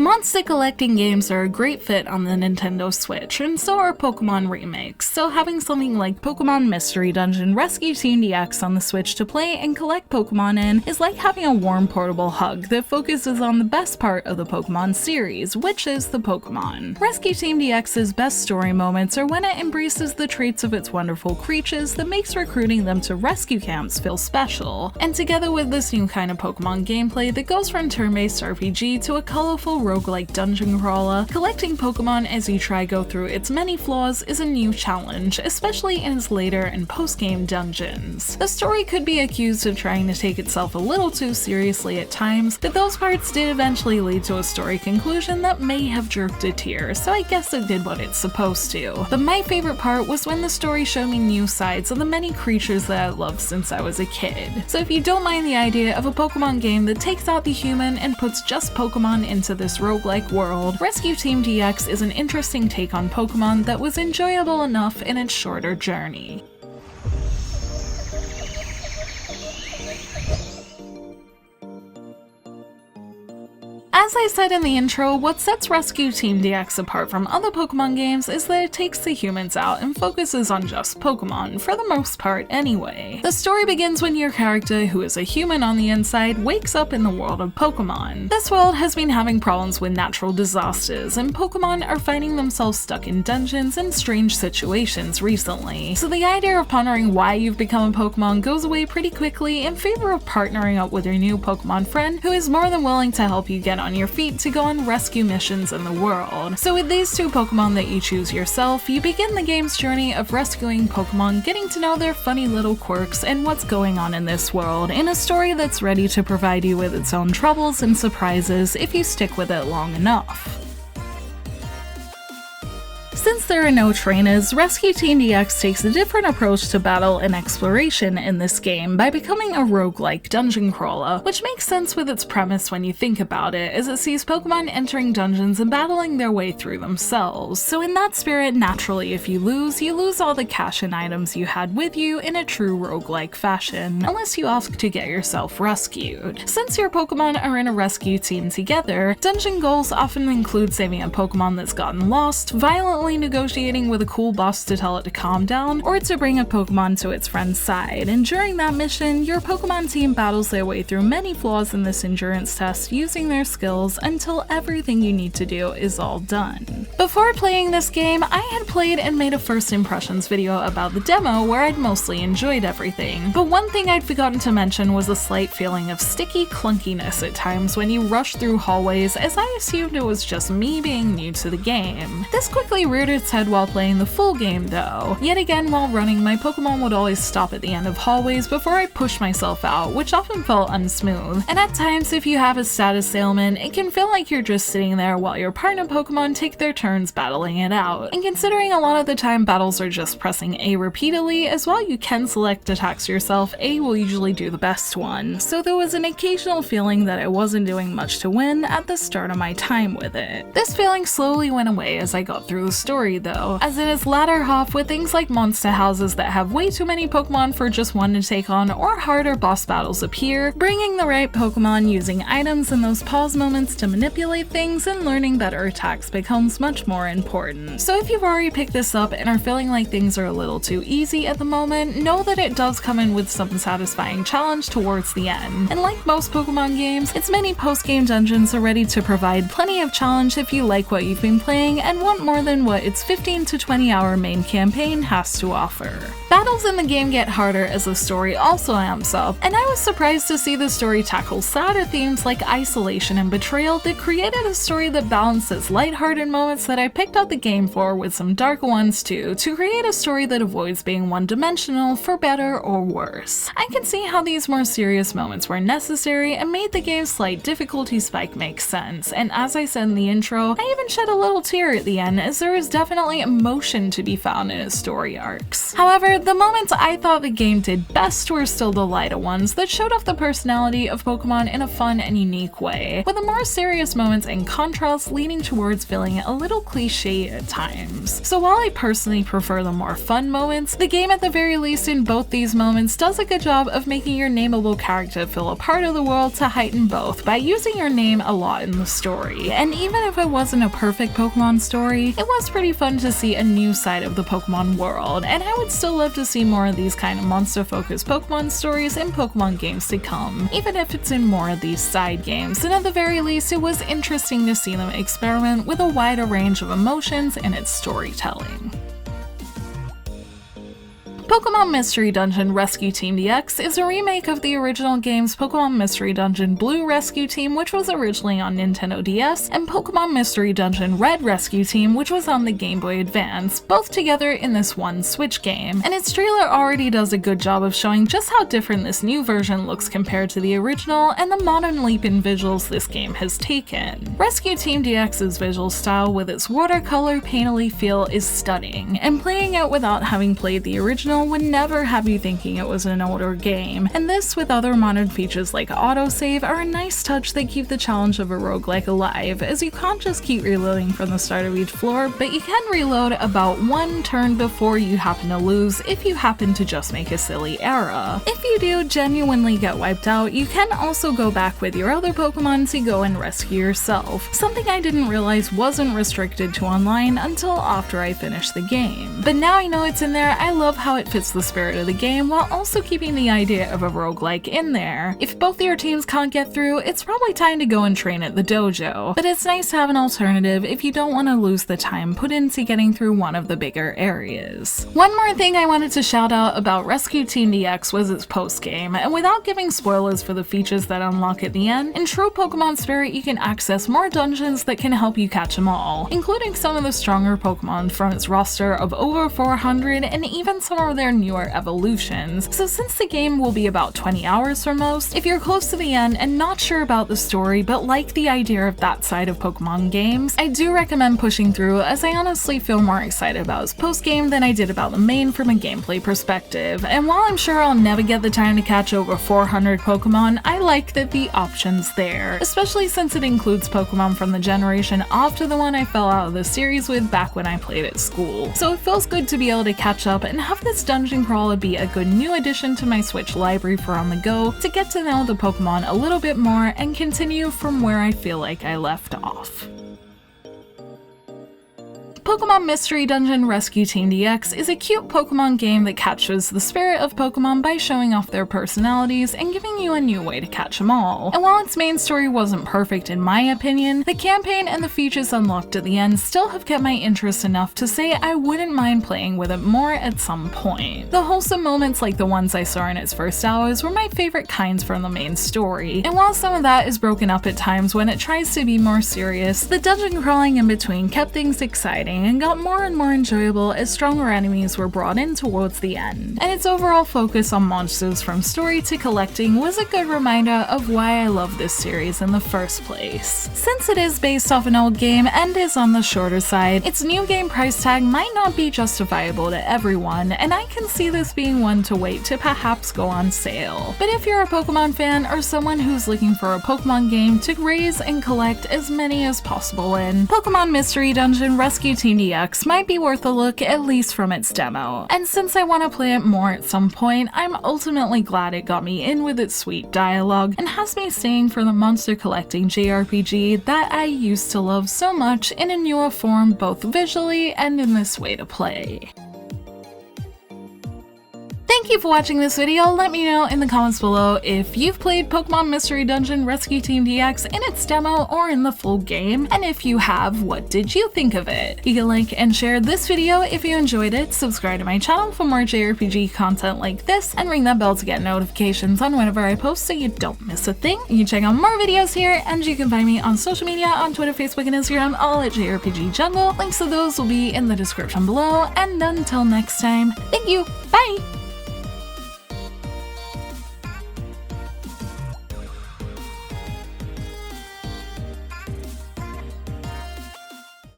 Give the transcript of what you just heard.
Monster collecting games are a great fit on the Nintendo Switch, and so are Pokémon remakes, so having something like Pokémon Mystery Dungeon Rescue Team DX on the Switch to play and collect Pokémon in is like having a warm portable hug that focuses on the best part of the Pokémon series, which is the Pokémon. Rescue Team DX's best story moments are when it embraces the traits of its wonderful creatures that makes recruiting them to rescue camps feel special, and together with this new kind of Pokémon gameplay that goes from turn-based RPG to a colorful roguelike dungeon crawler, collecting Pokémon as you try go through its many flaws is a new challenge, especially in its later and post-game dungeons. The story could be accused of trying to take itself a little too seriously at times, but those parts did eventually lead to a story conclusion that may have jerked a tear, so I guess it did what it's supposed to. But my favorite part was when the story showed me new sides of the many creatures that I loved since I was a kid. So if you don't mind the idea of a Pokémon game that takes out the human and puts just Pokémon into this roguelike world, Rescue Team DX is an interesting take on Pokémon that was enjoyable enough in its shorter journey. As I said in the intro, what sets Rescue Team DX apart from other Pokémon games is that it takes the humans out and focuses on just Pokémon, for the most part anyway. The story begins when your character, who is a human on the inside, wakes up in the world of Pokémon. This world has been having problems with natural disasters, and Pokémon are finding themselves stuck in dungeons and strange situations recently. So the idea of pondering why you've become a Pokémon goes away pretty quickly in favor of partnering up with your new Pokémon friend who is more than willing to help you get on your feet to go on rescue missions in the world. So with these two Pokémon that you choose yourself, you begin the game's journey of rescuing Pokémon, getting to know their funny little quirks and what's going on in this world, in a story that's ready to provide you with its own troubles and surprises if you stick with it long enough. Since there are no trainers, Rescue Team DX takes a different approach to battle and exploration in this game by becoming a roguelike dungeon crawler, which makes sense with its premise when you think about it, as it sees Pokemon entering dungeons and battling their way through themselves. So in that spirit, naturally if you lose all the cash and items you had with you in a true roguelike fashion, unless you ask to get yourself rescued. Since your Pokemon are in a rescue team together, dungeon goals often include saving a Pokemon that's gotten lost, violently negotiating with a cool boss to tell it to calm down, or to bring a Pokemon to its friend's side, and during that mission, your Pokemon team battles their way through many flaws in this endurance test using their skills until everything you need to do is all done. Before playing this game, I had played and made a first impressions video about the demo where I'd mostly enjoyed everything, but one thing I'd forgotten to mention was a slight feeling of sticky clunkiness at times when you rush through hallways, as I assumed it was just me being new to the game. This quickly reared its head while playing the full game though. Yet again, while running, my Pokemon would always stop at the end of hallways before I pushed myself out, which often felt unsmooth. And at times, if you have a status ailment, it can feel like you're just sitting there while your partner Pokemon take their turns battling it out. And considering a lot of the time battles are just pressing A repeatedly, as while you can select attacks yourself, A will usually do the best one. So there was an occasional feeling that I wasn't doing much to win at the start of my time with it. This feeling slowly went away as I got through the story though, as in its latter half with things like monster houses that have way too many Pokemon for just one to take on, or harder boss battles appear, bringing the right Pokemon, using items in those pause moments to manipulate things, and learning better attacks becomes much more important. So if you've already picked this up and are feeling like things are a little too easy at the moment, know that it does come in with some satisfying challenge towards the end. And like most Pokemon games, its many post-game dungeons are ready to provide plenty of challenge if you like what you've been playing and want more than what its 15 to 20 hour main campaign has to offer. Battles in the game get harder as the story also amps up, and I was surprised to see the story tackle sadder themes like isolation and betrayal that created a story that balances lighthearted moments that I picked out the game for with some darker ones too, to create a story that avoids being one-dimensional for better or worse. I can see how these more serious moments were necessary and made the game's slight difficulty spike make sense, and as I said in the intro, I even shed a little tear at the end as there is definitely emotion to be found in its story arcs. However, the moments I thought the game did best were still the lighter ones that showed off the personality of Pokémon in a fun and unique way, with the more serious moments in contrast leaning towards feeling a little cliche at times. So while I personally prefer the more fun moments, the game at the very least in both these moments does a good job of making your nameable character feel a part of the world to heighten both by using your name a lot in the story. And even if it wasn't a perfect Pokémon story, it was pretty fun to see a new side of the Pokémon world, and I would still love to see more of these kind of monster-focused Pokémon stories in Pokémon games to come, even if it's in more of these side games, and at the very least it was interesting to see them experiment with a wider range of emotions in its storytelling. Pokémon Mystery Dungeon Rescue Team DX is a remake of the original game's Pokémon Mystery Dungeon Blue Rescue Team, which was originally on Nintendo DS, and Pokémon Mystery Dungeon Red Rescue Team, which was on the Game Boy Advance, both together in this one Switch game. And its trailer already does a good job of showing just how different this new version looks compared to the original, and the modern leap in visuals this game has taken. Rescue Team DX's visual style with its watercolor painterly feel is stunning, and playing it without having played the original would never have you thinking it was an older game, and this with other modern features like autosave are a nice touch that keep the challenge of a roguelike alive, as you can't just keep reloading from the start of each floor, but you can reload about one turn before you happen to lose if you happen to just make a silly error. If you do genuinely get wiped out, you can also go back with your other Pokemon to go and rescue yourself, something I didn't realize wasn't restricted to online until after I finished the game. But now I know it's in there, I love how it fits the spirit of the game while also keeping the idea of a roguelike in there. If both your teams can't get through, it's probably time to go and train at the dojo, but it's nice to have an alternative if you don't want to lose the time put into getting through one of the bigger areas. One more thing I wanted to shout out about Rescue Team DX was its post-game, and without giving spoilers for the features that unlock at the end, in true Pokemon spirit you can access more dungeons that can help you catch them all, including some of the stronger Pokemon from its roster of over 400 and even some of their newer evolutions. So since the game will be about 20 hours for most, if you're close to the end and not sure about the story but like the idea of that side of Pokemon games, I do recommend pushing through, as I honestly feel more excited about its post-game than I did about the main from a gameplay perspective. And while I'm sure I'll never get the time to catch over 400 Pokemon, I like that the option's there, especially since it includes Pokemon from the generation after the one I fell out of the series with back when I played at school. So it feels good to be able to catch up and have this dungeon crawler be a good new addition to my Switch library for on the go to get to know the Pokemon a little bit more and continue from where I feel like I left off. Pokémon Mystery Dungeon Rescue Team DX is a cute Pokémon game that captures the spirit of Pokémon by showing off their personalities and giving you a new way to catch them all. And while its main story wasn't perfect in my opinion, the campaign and the features unlocked at the end still have kept my interest enough to say I wouldn't mind playing with it more at some point. The wholesome moments like the ones I saw in its first hours were my favorite kinds from the main story, and while some of that is broken up at times when it tries to be more serious, the dungeon crawling in between kept things exciting and got more and more enjoyable as stronger enemies were brought in towards the end. And its overall focus on monsters from story to collecting was a good reminder of why I love this series in the first place. Since it is based off an old game and is on the shorter side, its new game price tag might not be justifiable to everyone, and I can see this being one to wait to perhaps go on sale. But if you're a Pokemon fan or someone who's looking for a Pokemon game to raise and collect as many as possible in, Pokemon Mystery Dungeon Rescue Team DX might be worth a look, at least from its demo. And since I want to play it more at some point, I'm ultimately glad it got me in with its sweet dialogue and has me staying for the monster collecting JRPG that I used to love so much in a newer form both visually and in this way to play. Thank you for watching this video. Let me know in the comments below if you've played Pokemon Mystery Dungeon Rescue Team DX in its demo or in the full game, and if you have, what did you think of it? You can like and share this video if you enjoyed it, subscribe to my channel for more JRPG content like this, and ring that bell to get notifications on whenever I post so you don't miss a thing. You can check out more videos here, and you can find me on social media on Twitter, Facebook, and Instagram, all at JRPG Jungle. Links to those will be in the description below, and until next time, thank you, bye!